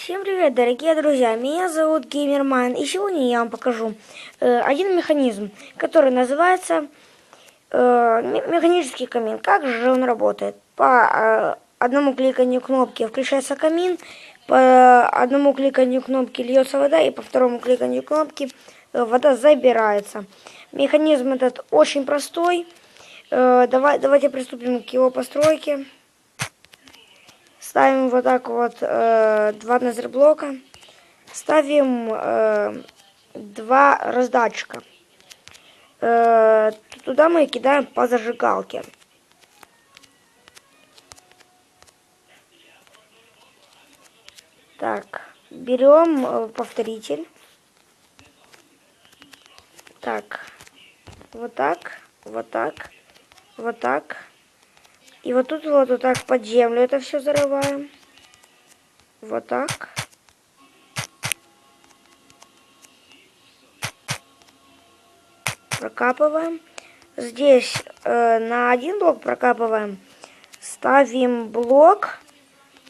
Всем привет, дорогие друзья! Меня зовут Геймерман, и сегодня я вам покажу один механизм, который называется механический камин. Как же он работает? По одному кликанию кнопки включается камин, по одному кликанию кнопки льется вода, и по второму кликанию кнопки вода забирается. Механизм этот очень простой. Давайте приступим к его постройке. Ставим вот так вот два нозерблока. Ставим два раздатчика. Туда мы кидаем по зажигалке. Так, берем повторитель. Так, вот так, вот так, вот так. И вот тут вот так под землю это все зарываем. Вот так. Прокапываем. Здесь на один блок прокапываем. Ставим блок.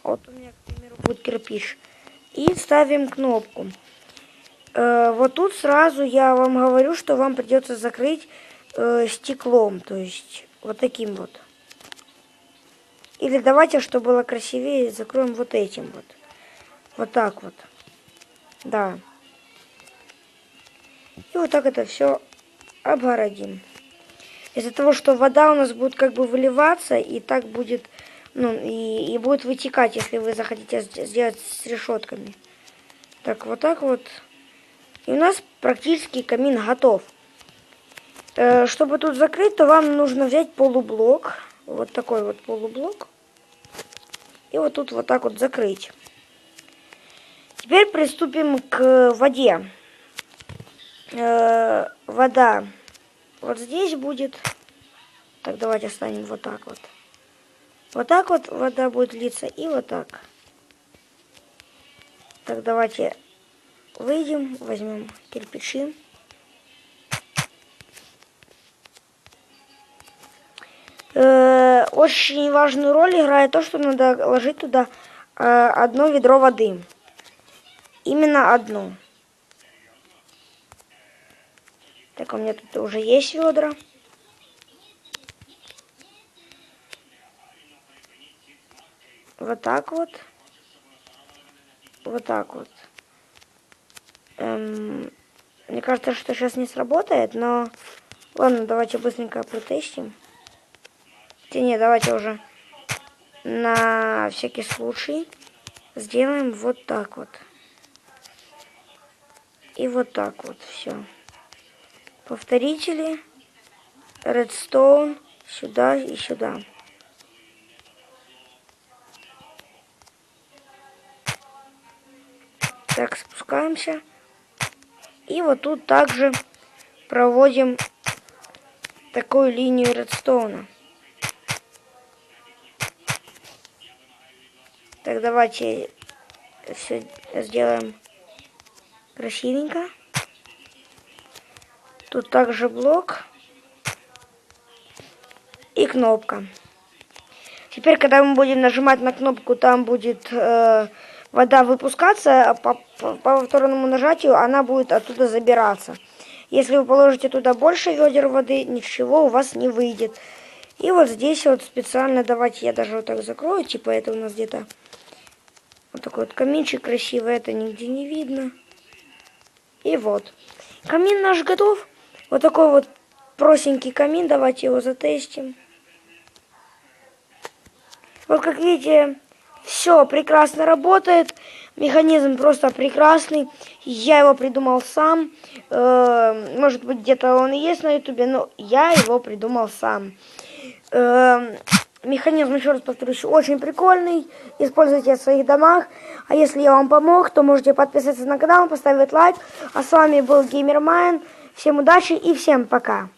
Вот у меня, к примеру, будет кирпич. И ставим кнопку. Вот тут сразу я вам говорю, что вам придется закрыть стеклом. То есть вот таким вот. Или давайте, чтобы было красивее, закроем вот этим вот. Вот так вот. Да. И вот так это все обгородим. Из-за того, что вода у нас будет как бы выливаться, и так будет, ну, и будет вытекать, если вы захотите сделать с решетками. Так, вот так вот. И у нас практически камин готов. Чтобы тут закрыть, то вам нужно взять полублок. Вот такой вот полублок. И вот тут вот так вот закрыть. Теперь приступим к воде. Вода вот здесь будет. Так, давайте станем вот так вот. Вот так вот вода будет литься и вот так. Так, давайте выйдем, возьмем кирпичи. Очень важную роль играет то, что надо ложить туда одно ведро воды. Именно одно. Так, у меня тут уже есть ведра. Вот так вот. Вот так вот. Мне кажется, что сейчас не сработает, но... Ладно, давайте быстренько протестим. Хотя нет, давайте уже на всякий случай сделаем вот так вот. И вот так вот, все. Повторители, редстоун, сюда и сюда. Так, спускаемся. И вот тут также проводим такую линию редстоуна. Так, давайте все сделаем красивенько. Тут также блок и кнопка. Теперь, когда мы будем нажимать на кнопку, там будет вода выпускаться, а по повторному нажатию она будет оттуда забираться. Если вы положите туда больше ведер воды, ничего у вас не выйдет. И вот здесь вот специально, давайте я даже вот так закрою, типа это у нас где-то вот такой вот каминчик красивый, это нигде не видно. И вот. Камин наш готов. Вот такой вот простенький камин, давайте его затестим. Вот как видите, все прекрасно работает. Механизм просто прекрасный. Я его придумал сам. Может быть, где-то он и есть на ютубе, но я его придумал сам. Механизм, еще раз повторюсь, очень прикольный. Используйте в своих домах. А если я вам помог, то можете подписаться на канал, поставить лайк. А с вами был Геймерман. Всем удачи и всем пока.